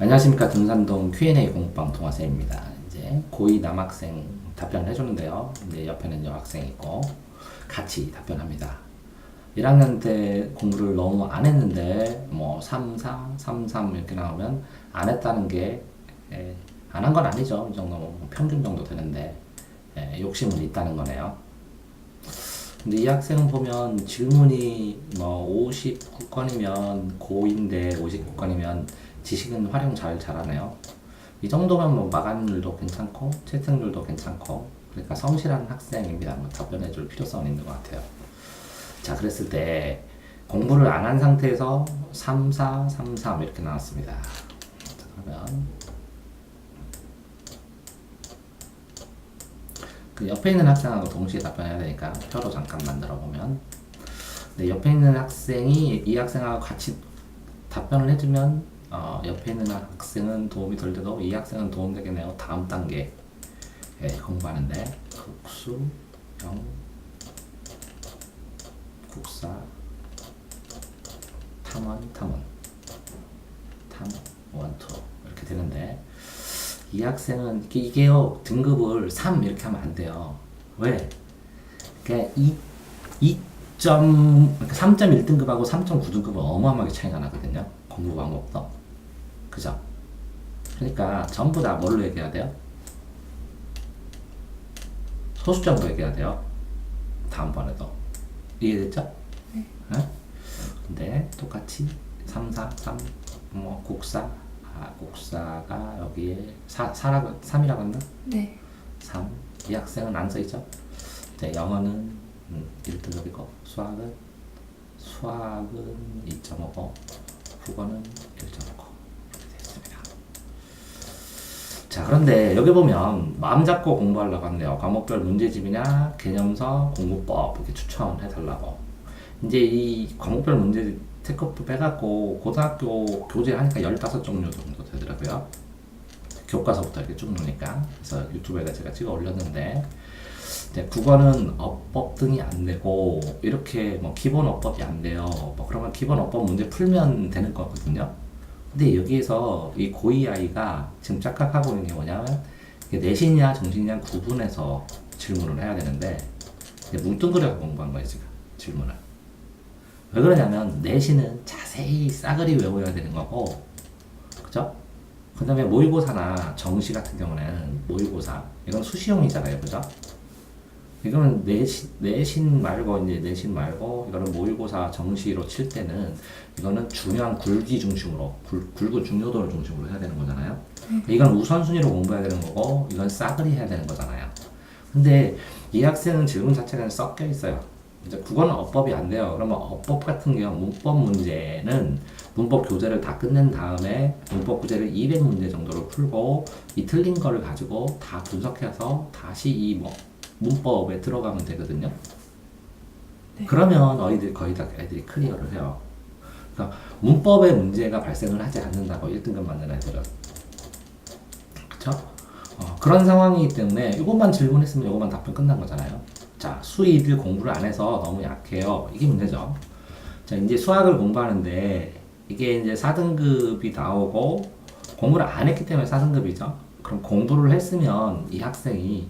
안녕하십니까. 등산동 Q&A 공부방 동화쌤입니다. 이제 고2 남학생 답변을 해주는데요. 이제 옆에는 여학생이 있고 같이 답변합니다. 1학년 때 공부를 너무 안 했는데 뭐 3, 4, 3, 3 이렇게 나오면 안 했다는 게 안 한 건 아니죠. 이 정도 뭐 평균 정도 되는데 욕심은 있다는 거네요. 근데 이 학생은 보면 질문이 뭐 59건이면 고2인데 59건이면 지식은 활용 잘하네요. 이 정도면 뭐 마감률도 괜찮고 채점률도 괜찮고 그러니까 성실한 학생입니다. 뭐 답변해 줄 필요성은 있는 것 같아요. 자, 그랬을 때 공부를 안 한 상태에서 3, 4, 3, 3 이렇게 나왔습니다. 자, 그러면 그 옆에 있는 학생하고 동시에 답변해야 되니까 표로 잠깐 만들어 보면, 근데 옆에 있는 학생이 이 학생하고 같이 답변을 해주면 옆에 있는 학생은 도움이 덜 돼도 이 학생은 도움 되겠네요. 다음 단계 공부하는데 국수, 영, 국사, 탐원, 원투 이렇게 되는데, 이 학생은 이게요 등급을 3 이렇게 하면 안 돼요. 왜? 그러니까 3.1등급하고 3.9등급은 어마어마하게 차이가 나거든요. 공부 방법도. 그죠? 그러니까 전부 다 뭘로 얘기해야 돼요? 소수점으로 얘기해야 돼요. 다음번에도. 이해됐죠? 네. 네? 근데 똑같이 3, 4, 3, 뭐 국사가 여기에 3이라고 했나? 네. 3. 이 학생은 안 써있죠? 네, 영어는 1등급이고 수학은 2.5고 국어는 1.5고 이렇게 되겠습니다. 자, 그런데 여기 보면 마음 잡고 공부하려고 하는데요. 과목별 문제집이냐 개념서 공부법 이렇게 추천해달라고. 이제 이 과목별 문제 테크프 빼갖고 고등학교 교재를 하니까 15종류 정도 되더라고요. 교과서부터 이렇게 쭉 놓으니까. 그래서 유튜브에다 제가 찍어 올렸는데, 이제 국어는 어법 등이 안 되고 이렇게 뭐 기본 어법이 안 돼요. 뭐 그러면 기본 어법 문제 풀면 되는 거거든요. 근데 여기에서 이 고2 아이가 지금 착각하고 있는 게 뭐냐면, 내신이냐 정신이냐 구분해서 질문을 해야 되는데 뭉뚱그려 공부한 거예요 지금 질문을. 왜 그러냐면 내신은 자세히 싸그리 외워야 되는 거고, 그죠? 그 다음에 모의고사나 정시 같은 경우는 모의고사 이건 수시형이잖아요, 그죠? 이거는 내신 말고 이거는 모의고사 정시로 칠 때는 이거는 중요한 굵기 중심으로 굵은 중요도를 중심으로 해야 되는 거잖아요. 이건 우선순위로 공부해야 되는 거고 이건 싸그리 해야 되는 거잖아요. 근데 이 학생은 질문 자체가 섞여 있어요. 이제 국어는 어법이 안 돼요. 그러면 어법 같은 경우 문법 문제는 문법 교재를 다 끝낸 다음에 문법 교재를 200문제 정도를 풀고 이 틀린 거를 가지고 다 분석해서 다시 이 문법에 들어가면 되거든요. 네. 그러면 거의 다 애들이 클리어를 해요. 그러니까 문법에 문제가 발생을 하지 않는다고 1등급 맞는 애들은. 그쵸? 그런 상황이기 때문에 이것만 질문했으면 이것만 답변 끝난 거잖아요. 자, 수입을 공부를 안 해서 너무 약해요. 이게 문제죠. 자, 이제 수학을 공부하는데 이게 이제 4등급이 나오고 공부를 안 했기 때문에 4등급이죠. 그럼 공부를 했으면 이 학생이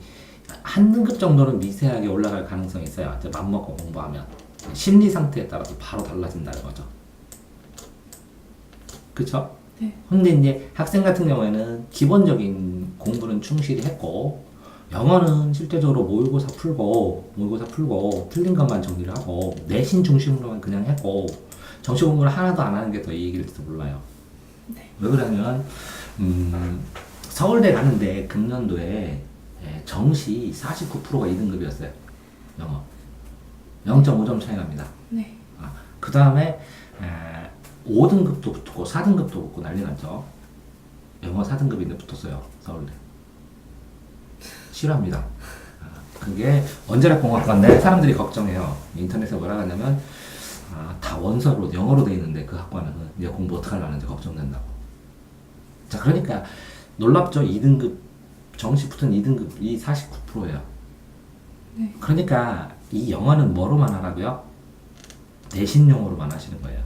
한 등급 정도는 미세하게 올라갈 가능성이 있어요. 이제 맘먹고 공부하면. 심리 상태에 따라서 바로 달라진다는 거죠. 그쵸? 네. 근데 이제 학생 같은 경우에는 기본적인 공부는 충실히 했고, 영어는 실제적으로 모의고사 풀고 틀린 것만 정리를 하고 내신 중심으로만 그냥 했고 정시 공부를 하나도 안 하는 게 더 이익일지도 몰라요. 네. 왜 그러냐면 서울대 가는데 금년도에 정시 49%가 2등급이었어요. 영어 0.5점 차이 납니다. 네. 그 다음에 5등급도 붙고 4등급도 붙고 난리 났죠. 영어 4등급인데 붙었어요. 서울대. 싫어합니다. 그게 원자력공학과인데 사람들이 걱정해요. 인터넷에 뭐라 하냐면 다 원서로 영어로 돼 있는데 그 학과는 이제 공부 어떻게 하려는지 걱정된다고. 자, 그러니까 놀랍죠. 2등급 정시 붙은 2등급이 49%예요. 네. 그러니까 이 영어는 뭐로만 하라고요? 내신용으로만 하시는 거예요.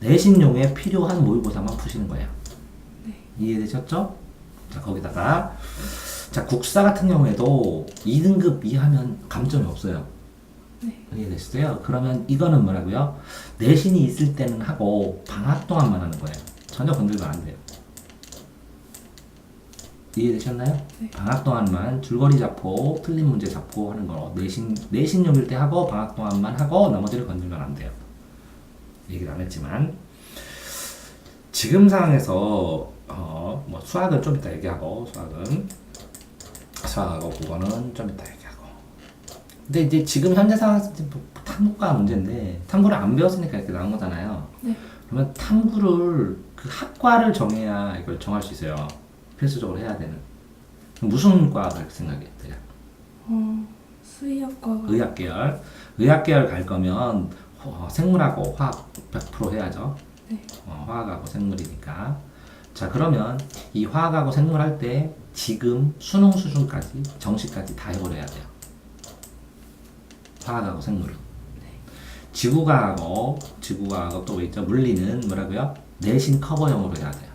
내신용에 필요한 모의고사만 푸시는 거예요. 네. 이해되셨죠? 자, 거기다가 자, 국사 같은 경우에도 2등급 이하면 감점이 없어요. 네. 이해되시죠? 그러면 이거는 뭐라고요? 내신이 있을 때는 하고 방학 동안만 하는 거예요. 전혀 건들면 안 돼요. 이해되셨나요? 네. 방학 동안만 줄거리 잡고 틀린 문제 잡고 하는 거 내신용일 때 하고 방학 동안만 하고 나머지를 건들면 안 돼요. 얘기를 안 했지만 지금 상황에서 뭐 수학은 좀 이따 얘기하고 수학하고 국어는 좀 이따 얘기하고 근데 이제 지금 현재 상황에서 탐구가 문제인데 탐구를 안 배웠으니까 이렇게 나온 거잖아요. 네. 그러면 탐구를 그 학과를 정해야 이걸 정할 수 있어요. 필수적으로 해야 되는. 무슨 과 갈 생각이 돼요? 수의학과가 의학계열 갈 거면 생물하고 화학 100% 해야죠. 네. 화학하고 생물이니까. 자, 그러면 이 화학하고 생물 할 때 지금 수능 수준까지 정시까지 다 해버려야 돼요. 화학하고 생물은. 지구과하고 또 있죠. 물리는 뭐라고요? 내신 커버형으로 해야 돼요.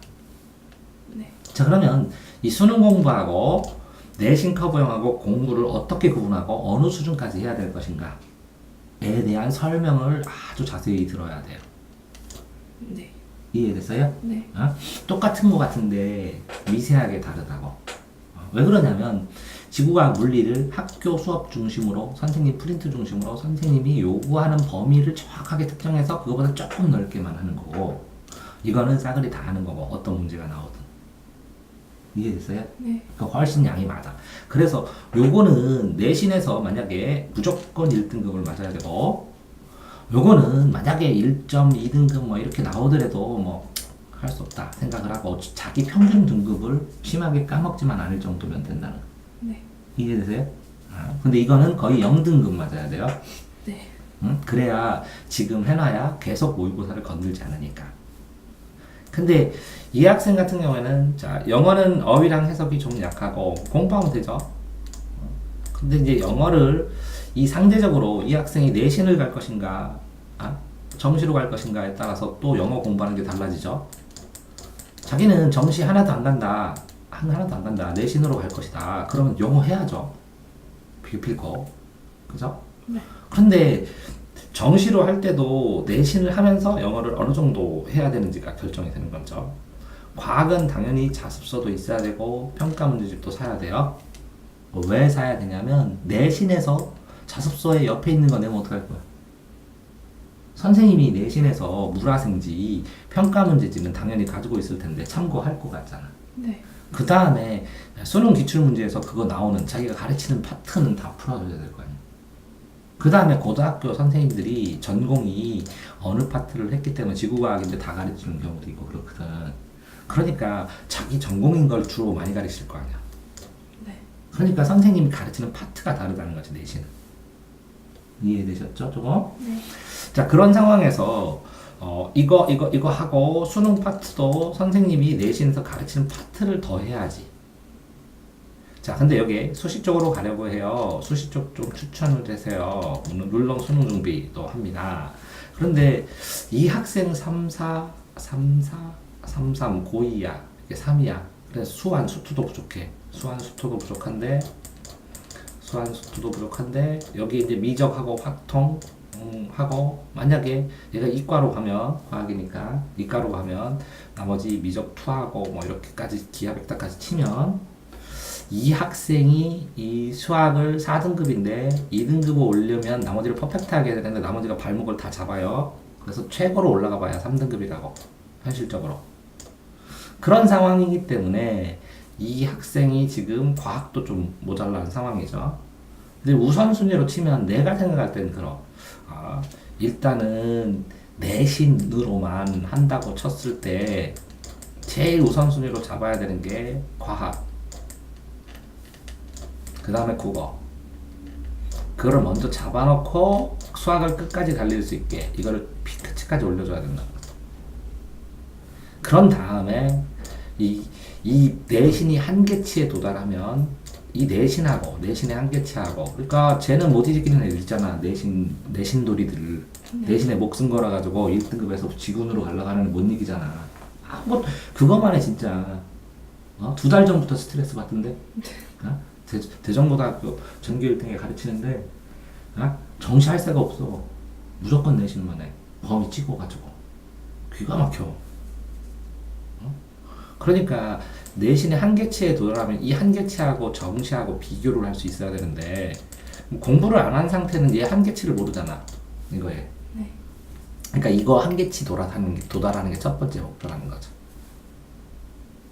네. 자, 그러면 이 수능 공부하고 내신 커버형하고 공부를 어떻게 구분하고 어느 수준까지 해야 될 것인가에 대한 설명을 아주 자세히 들어야 돼요. 네. 이해됐어요? 네. 똑같은 거 같은데 미세하게 다르다고. 왜 그러냐면 지구과학 물리를 학교 수업 중심으로 선생님 프린트 중심으로 선생님이 요구하는 범위를 정확하게 특정해서 그거보다 조금 넓게만 하는 거고 이거는 싸그리 다 하는 거고 어떤 문제가 나오든. 이해됐어요? 네. 그러니까 훨씬 양이 많아. 그래서 요거는 내신에서 만약에 무조건 1등급을 맞아야 되고 요거는 만약에 1.2등급 뭐 이렇게 나오더라도 뭐 할 수 없다 생각을 하고 자기 평균 등급을 심하게 까먹지만 않을 정도면 된다는 거. 네. 이해되세요? 근데 이거는 거의 0등급 맞아야 돼요. 네. 응? 그래야 지금 해놔야 계속 모의고사를 건들지 않으니까. 근데 이 학생 같은 경우에는 자 영어는 어휘랑 해석이 좀 약하고 공부하면 되죠. 근데 이제 영어를 이 상대적으로 이 학생이 내신을 갈 것인가 정시로 갈 것인가에 따라서 또 영어 공부하는 게 달라지죠. 자기는 정시 하나도 안 간다. 하나도 안 간다. 내신으로 갈 것이다. 그러면 영어 해야죠. 필거. 그죠? 네. 그런데 정시로 할 때도 내신을 하면서 영어를 어느 정도 해야 되는지가 결정이 되는 거죠. 과학은 당연히 자습서도 있어야 되고 평가 문제집도 사야 돼요. 왜 사야 되냐면 내신에서 자습서에 옆에 있는 거 내면 어떡할 거야? 선생님이 내신에서 물화생지 평가 문제집은 당연히 가지고 있을 텐데 참고할 거 같잖아. 네. 그 다음에 수능 기출문제에서 그거 나오는 자기가 가르치는 파트는 다 풀어줘야 될 거 아니야. 그 다음에 고등학교 선생님들이 전공이 어느 파트를 했기 때문에 지구과학인데 다 가르치는 경우도 있고 그렇거든. 그러니까 자기 전공인 걸 주로 많이 가르칠 거 아니야. 네. 그러니까 선생님이 가르치는 파트가 다르다는 거지, 내신은. 이해되셨죠? 조금? 네. 자, 그런 상황에서 이거 하고 수능 파트도 선생님이 내신에서 가르치는 파트를 더 해야지. 자, 근데 여기 수시 쪽으로 가려고 해요. 수시 쪽 좀 추천을 해주세요. 물론 수능 준비도 합니다. 그런데 이 학생 3, 3, 고2야. 이게 3이야. 그래서 수완, 수투도 부족해. 수완, 수투도 부족한데 여기 이제 미적하고 확통 하고 만약에 얘가 이과로 가면 과학이니까 이과로 가면 나머지 미적 투하고 뭐 이렇게까지 기하백다까지 치면 이 학생이 이 수학을 4등급인데 2등급을 올려면 나머지를 퍼펙트하게 해야 되는데 나머지가 발목을 다 잡아요. 그래서 최고로 올라가 봐야 3등급이라고 현실적으로 그런 상황이기 때문에 이 학생이 지금 과학도 좀 모자란 상황이죠. 근데 우선순위로 치면 내가 생각할 때는 일단은 내신으로만 한다고 쳤을 때 제일 우선순위로 잡아야 되는 게 과학, 그 다음에 국어. 그거를 먼저 잡아놓고 수학을 끝까지 달릴 수 있게 이거를 피크치까지 올려줘야 된다. 그런 다음에 이 내신이 한계치에 도달하면 이 내신의 한계치하고 그러니까 쟤는 못 이기는 애들 있잖아. 내신돌이들 네. 내신에 목숨 걸어가지고 1등급에서 지군으로 가려고 하는 못 이기잖아. 뭐 그것만에 진짜 2달 전부터 스트레스 받던데. 대전고등학교 전교 1등에 가르치는데 정시할 새가 없어. 무조건 내신만 해. 범위 찍어가지고 귀가 막혀. 그러니까 내신의 한계치에 도달하면 이 한계치하고 정시하고 비교를 할 수 있어야 되는데 공부를 안 한 상태는 얘 한계치를 모르잖아. 이거에. 네. 그러니까 이거 한계치 도달하는 게 첫 번째 목표라는 거죠.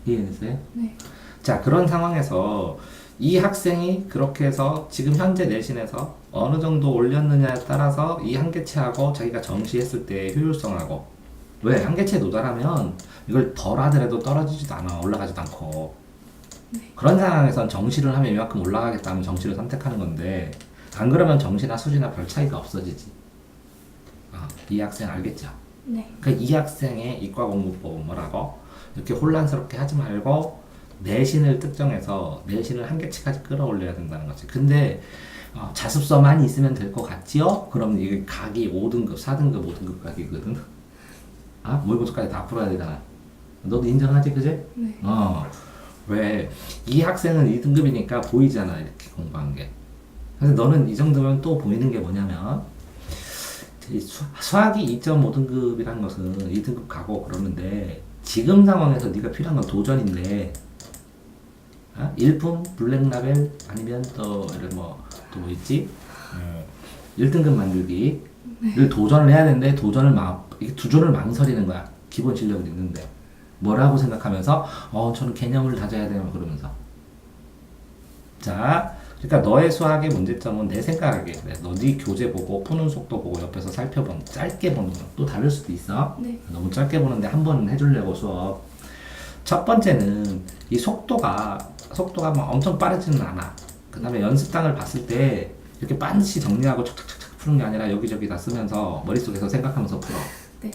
이해됐어요? 네. 자, 그런 상황에서 이 학생이 그렇게 해서 지금 현재 내신에서 어느 정도 올렸느냐에 따라서 이 한계치하고 자기가 정시했을 때 효율성하고, 왜? 한계치에 도달하면 이걸 덜 하더라도 떨어지지도 않아. 올라가지도 않고. 그런 상황에선 정시를 하면 이만큼 올라가겠다면 정시를 선택하는 건데, 안 그러면 정시나 수시나 별 차이가 없어지지. 이 학생 알겠죠? 네. 그러니까 이 학생의 이과 공부법은 뭐라고? 이렇게 혼란스럽게 하지 말고 내신을 특정해서 내신을 한계치까지 끌어올려야 된다는 거지. 근데 자습서만 있으면 될 것 같지요? 그럼 이게 각이 5등급, 4등급, 5등급 각이거든. 모의고사까지 다 풀어야 되잖아. 너도 인정하지, 그제? 네. 왜? 이 학생은 2등급이니까 보이잖아, 이렇게 공부한 게. 근데 너는 이 정도면 또 보이는 게 뭐냐면, 수학이 2.5등급이라는 것은 2등급 가고 그러는데, 지금 상황에서 네가 필요한 건 도전인데, 일품, 블랙라벨, 아니면 또 뭐 있지? 1등급 만들기를 도전을 해야 되는데, 이게 도전을 망설이는 거야. 기본 실력은 있는데. 뭐라고 생각하면서, 저는 개념을 다져야 되나 그러면서. 자, 그러니까 너의 수학의 문제점은 내 생각에 그래. 네 교재 보고 푸는 속도 보고 옆에서 짧게 보는 거 또 다를 수도 있어. 네. 너무 짧게 보는데 한 번은 해주려고 수업. 첫 번째는 이 속도가 막 엄청 빠르지는 않아. 그 다음에 연습당을 봤을 때 이렇게 반드시 정리하고 척척척척 푸는 게 아니라 여기저기 다 쓰면서 머릿속에서 생각하면서 풀어. 네.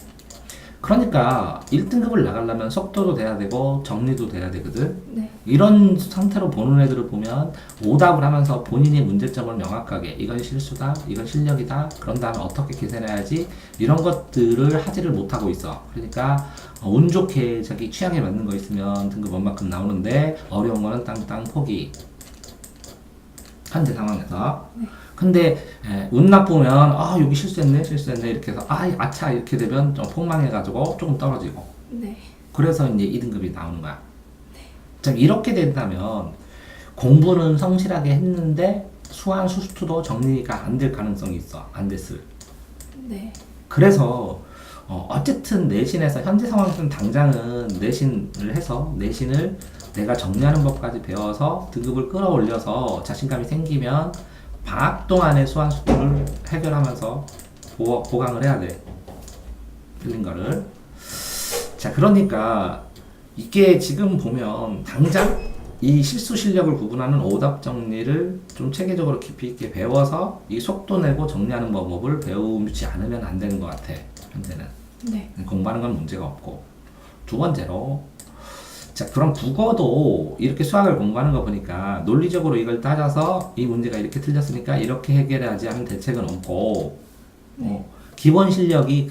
그러니까 1등급을 나가려면 속도도 돼야 되고 정리도 돼야 되거든. 네. 이런 상태로 보는 애들을 보면 오답을 하면서 본인의 문제점을 명확하게 이건 실수다, 이건 실력이다, 그런 다음에 어떻게 개선해야지 이런 것들을 하지를 못하고 있어. 그러니까 운 좋게 자기 취향에 맞는 거 있으면 등급 얼마큼 나오는데 어려운 거는 땅땅 포기. 현재 상황에서. 근데 운 나쁘면 여기 실수했네 이렇게 해서 아차 이렇게 되면 좀 폭망해가지고 조금 떨어지고. 네. 그래서 이제 2등급이 나오는 거야. 자, 이렇게 된다면 공부는 성실하게 했는데 수한 수투도 정리가 안 될 가능성이 있어. 안 됐을. 네. 그래서 어쨌든 내신에서 현재 상황에서는 당장은 내신을 해서 내신을 내가 정리하는 법까지 배워서 등급을 끌어올려서 자신감이 생기면 방학 동안에 수한 수투를 해결하면서 보강을 해야 돼. 틀린 거를. 자, 그러니까 이게 지금 보면 당장 이 실수 실력을 구분하는 오답 정리를 좀 체계적으로 깊이 있게 배워서 이 속도 내고 정리하는 방법을 배우지 않으면 안 되는 것 같아. 현재는. 네. 공부하는 건 문제가 없고. 두 번째로, 자, 그럼 국어도 이렇게 수학을 공부하는 거 보니까 논리적으로 이걸 따져서 이 문제가 이렇게 틀렸으니까 이렇게 해결해야지 하는 대책은 없고, 기본 실력이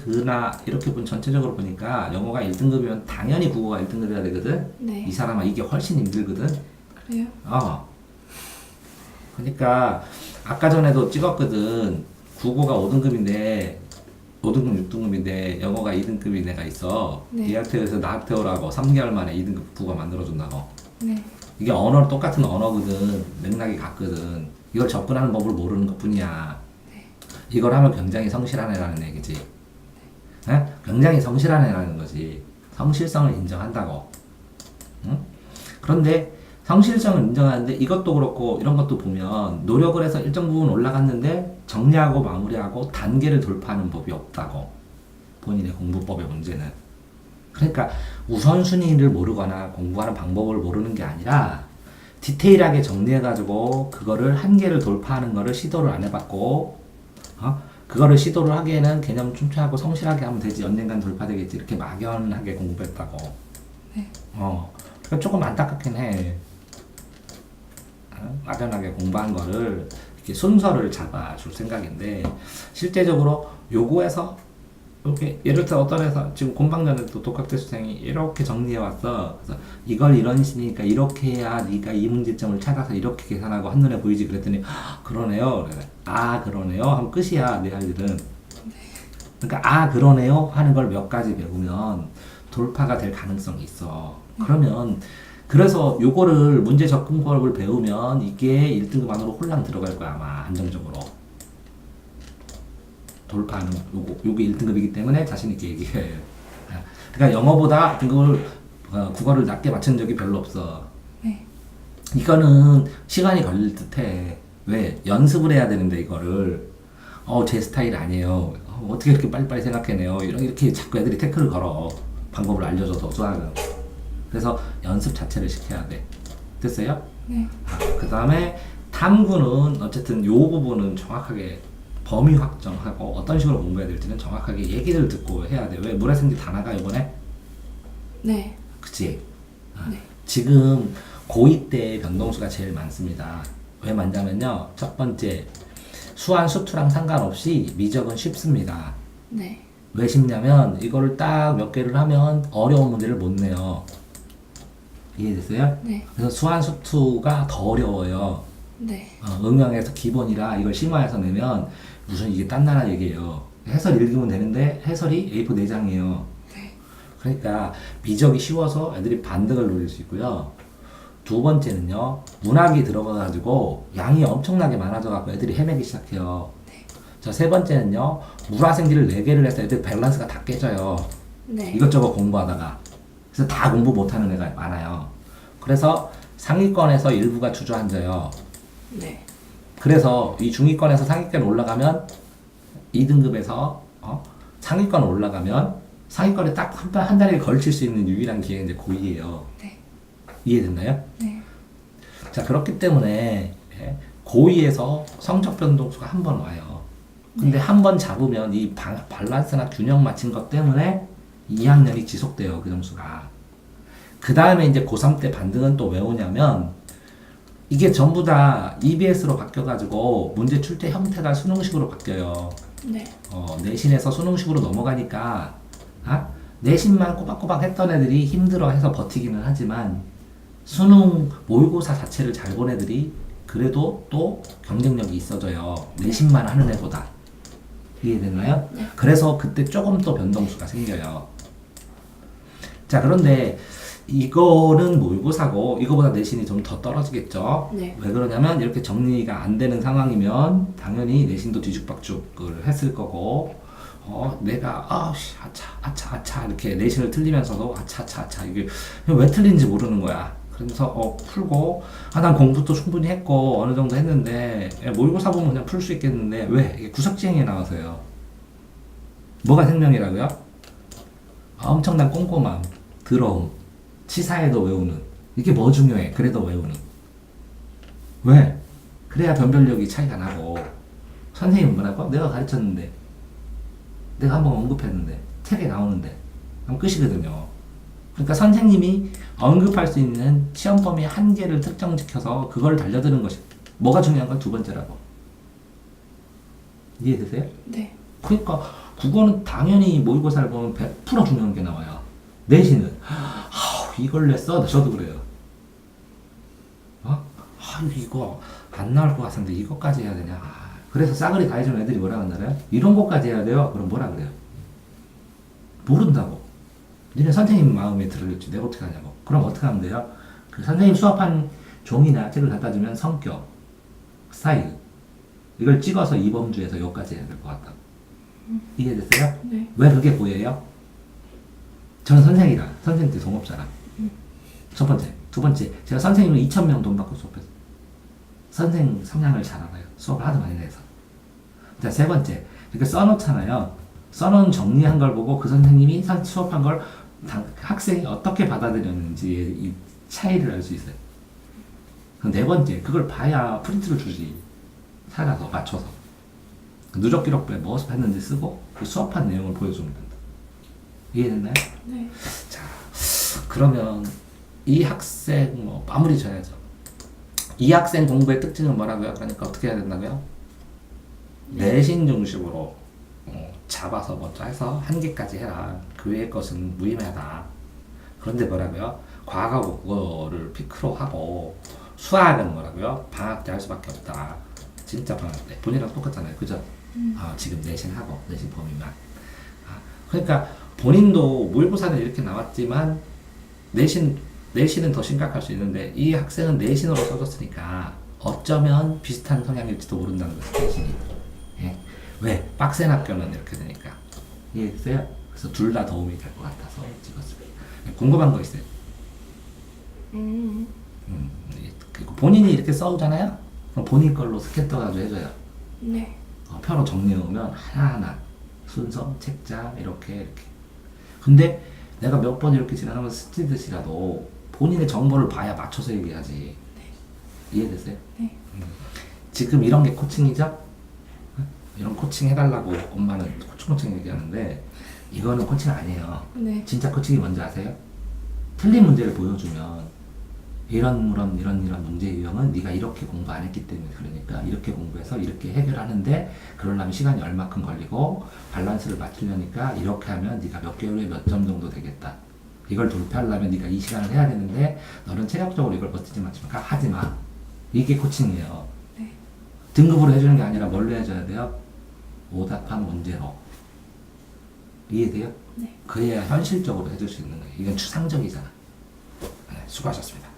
이렇게 전체적으로 보니까 영어가 1등급이면 당연히 국어가 1등급이어야 되거든. 네. 이 사람은 이게 훨씬 힘들거든. 그래요? 그러니까 아까 전에도 찍었거든. 국어가 5등급인데 5등급 6등급인데 영어가 2등급인 애가 있어. 네. 대학교에서 나학태우라고 3개월 만에 2등급 국어 만들어준다고. 네. 이게 똑같은 언어거든. 맥락이 같거든. 이걸 접근하는 법을 모르는 것 뿐이야. 이걸 하면 굉장히 성실한 애라는 얘기지. 굉장히 성실한 애라는 거지. 성실성을 인정한다고. 응? 그런데 성실성을 인정하는데 이것도 그렇고 이런 것도 보면 노력을 해서 일정 부분 올라갔는데 정리하고 마무리하고 단계를 돌파하는 법이 없다고. 본인의 공부법의 문제는. 그러니까 우선순위를 모르거나 공부하는 방법을 모르는 게 아니라 디테일하게 정리해가지고 그거를 한계를 돌파하는 거를 시도를 안 해봤고 그거를 시도를 하기에는 개념 춘추하고 성실하게 하면 되지 언젠간 돌파되겠지 이렇게 막연하게 공부했다고. 네. 그러니까 조금 안타깝긴 해. 막연하게 공부한 거를 이렇게 순서를 잡아줄 생각인데 실제적으로 요거에서 이렇게 예를 들어 어떤 회사 지금 공방전에도 독학대수생이 이렇게 정리해 왔어. 그래서 이걸 이런 식이니까 이렇게 해야 네가 이 문제점을 찾아서 이렇게 계산하고 한눈에 보이지 그랬더니 그러네요. 그래. 아 그러네요 하면 끝이야 내 할 일은. 그러니까 아 그러네요 하는 걸 몇 가지 배우면 돌파가 될 가능성이 있어. 그러면 그래서 요거를 문제 접근법을 배우면 이게 1등급 안으로 홀랑 들어갈 거야 아마 안정적으로. 돌파하는 요게 1등급이기 때문에 자신 있게 얘기해요. 그러니까 영어보다 등급을 국어를 낮게 맞춘 적이 별로 없어. 네. 이거는 시간이 걸릴 듯해. 왜? 연습을 해야 되는데 이거를 제 스타일 아니에요. 어떻게 이렇게 빨리빨리 생각해내요. 이렇게 자꾸 애들이 태클을 걸어. 방법을 알려줘서 수학은. 그래서 연습 자체를 시켜야 돼. 됐어요? 네. 그 다음에 탐구는 어쨌든 요 부분은 정확하게 범위 확정하고 어떤 식으로 공부해야 될지는 정확하게 얘기를 듣고 해야 돼. 왜? 물회생지 다 나가 이번에? 네. 그치? 네. 지금 고2 때 변동수가 제일 많습니다. 왜 많냐면요. 첫 번째, 수한 수투랑 상관없이 미적은 쉽습니다. 네. 왜 쉽냐면 이거를 딱 몇 개를 하면 어려운 문제를 못 내요. 이해됐어요? 네. 그래서 수한 수투가 더 어려워요. 네. 응용에서 기본이라 이걸 심화해서 내면 무슨 이게 딴 나라 얘기예요. 해설 읽으면 되는데 해설이 A4 4장이에요. 네. 그러니까 미적이 쉬워서 애들이 반등을 노릴 수 있고요. 두 번째는요, 문학이 들어가가지고 양이 엄청나게 많아져갖고 애들이 헤매기 시작해요. 네. 자, 세 번째는요, 물화생지를 4개를 해서 애들 밸런스가 다 깨져요. 네. 이것저것 공부하다가. 그래서 다 공부 못하는 애가 많아요. 그래서 상위권에서 일부가 주저앉아요. 네. 그래서 이 중위권에서 상위권 올라가면 2등급에서 상위권 올라가면 상위권에 딱 한 달에 걸칠 수 있는 유일한 기회가 이제 고2예요. 네. 이해됐나요? 네. 자 그렇기 때문에 고2에서 성적 변동수가 한 번 와요. 근데 한 번 잡으면 이 밸런스나 균형 맞춘 것 때문에 2학년이 지속돼요. 그 점수가. 그 다음에 이제 고3 때 반등은 또 왜 오냐면 이게 전부 다 EBS로 바뀌어가지고 문제 출제 형태가 수능식으로 바뀌어요. 네. 내신에서 수능식으로 넘어가니까 내신만 꼬박꼬박 했던 애들이 힘들어해서 버티기는 하지만 수능 모의고사 자체를 잘 본 애들이 그래도 또 경쟁력이 있어져요. 내신만 하는 애보다. 이해됐나요? 네. 그래서 그때 조금 더 변동수가 생겨요. 자 그런데 이거는 모의고사고 이거보다 내신이 좀 더 떨어지겠죠. 네. 왜 그러냐면 이렇게 정리가 안 되는 상황이면 당연히 내신도 뒤죽박죽을 했을 거고 내가 아차 이렇게 내신을 틀리면서도 아차 이게 왜 틀린지 모르는 거야. 그래서 풀고 난 공부도 충분히 했고 어느 정도 했는데 모의고사 보면 그냥 풀 수 있겠는데 왜 이게 구석지행에 나와서요. 뭐가 생명이라고요? 엄청난 꼼꼼함, 더러움, 치사해도 외우는. 이게 뭐 중요해? 그래도 외우는. 왜? 그래야 변별력이 차이가 나고. 선생님은 뭐라고? 내가 가르쳤는데, 내가 한번 언급했는데, 책에 나오는데, 그럼 끝이거든요. 그러니까 선생님이 언급할 수 있는 시험 범위 한계를 특정지켜서 그걸 달려드는 것이 뭐가 중요한 건 두 번째라고. 이해되세요? 네. 그러니까 국어는 당연히 모의고사를 보면 100% 중요한 게 나와요. 내신은 이걸 냈어? 저도 그래요. 이거 안 나올 것 같은데 이것까지 해야 되냐? 그래서 싸그리 다 해주면 애들이 뭐라 한다래요? 이런 것까지 해야 돼요? 그럼 뭐라 그래요? 모른다고. 니네 선생님 마음에 들을지 내가 어떻게 하냐고. 그럼 어떻게 하면 돼요? 그 선생님 수업한 종이나 책을 갖다 주면 성격, 스타일 이걸 찍어서 이범주에서 여기까지 해야 될 것 같다고. 이해됐어요? 네. 왜 그게 보여요? 저는 선생이라 선생님 때 동업자라. 첫 번째. 두 번째, 제가 선생님을 2,000명 돈 받고 수업했어요. 선생 성향을 잘 알아요. 수업을 하도 많이 해서. 자, 세 번째, 이렇게 써놓잖아요. 써놓은 정리한 걸 보고 그 선생님이 수업한 걸 학생이 어떻게 받아들였는지 이 차이를 알 수 있어요. 네 번째, 그걸 봐야 프린트를 주지. 찾아서 맞춰서. 누적 기록부에 뭐 수업했는지 쓰고 그 수업한 내용을 보여주면 된다. 이해됐나요? 네. 자, 그러면 이 학생 마무리 져야죠. 이 학생 공부의 특징은 뭐라고요? 그러니까 어떻게 해야 된다고요? 내신 중심으로 잡아서 먼저 해서 한 개까지 해라. 그 외의 것은 무의미하다. 그런데 뭐라고요? 과거 국어를 피크로 하고 수학은 뭐라고요? 방학 때 할 수밖에 없다. 진짜 방학 때. 본인이랑 똑같잖아요. 그죠? 지금 내신하고 내신 범위만. 그러니까 본인도 모의고사는 이렇게 나왔지만 내신은 더 심각할 수 있는데 이 학생은 내신으로 써줬으니까 어쩌면 비슷한 성향일지도 모른다는 거죠. 내신이. 예. 왜? 빡센 학교는 이렇게 되니까. 이해됐어요? 그래서 둘 다 도움이 될 것 같아서 찍었습니다. 궁금한 거 있어요? 그리고 본인이 이렇게 써오잖아요? 그럼 본인 걸로 스캔 떠가지고 해줘요. 네. 표로 정리해오면 하나하나 순서, 책자 이렇게. 근데 내가 몇 번 이렇게 지나가면서 스치듯이라도 본인의 정보를 봐야 맞춰서 얘기하지. 이해됐어요? 네. 지금 이런 게 코칭이죠? 이런 코칭 해달라고 엄마는 코칭 얘기하는데 이거는 코칭 아니에요. 네. 진짜 코칭이 뭔지 아세요? 틀린 문제를 보여주면 이런 문제 유형은 네가 이렇게 공부 안 했기 때문에 그러니까 이렇게 공부해서 이렇게 해결하는데 그러려면 시간이 얼마큼 걸리고 밸런스를 맞추려니까 이렇게 하면 네가 몇 개월에 몇 점 정도 되겠다. 이걸 돌파하려면 네가 이 시간을 해야 되는데 너는 체력적으로 이걸 버티지 않지만 하지 마. 이게 코칭이에요. 네. 등급으로 해주는 게 아니라 뭘로 해줘야 돼요? 오답한 문제로. 이해돼요? 네. 그래야 현실적으로 해줄 수 있는 거예요. 이건 추상적이잖아. 네, 수고하셨습니다.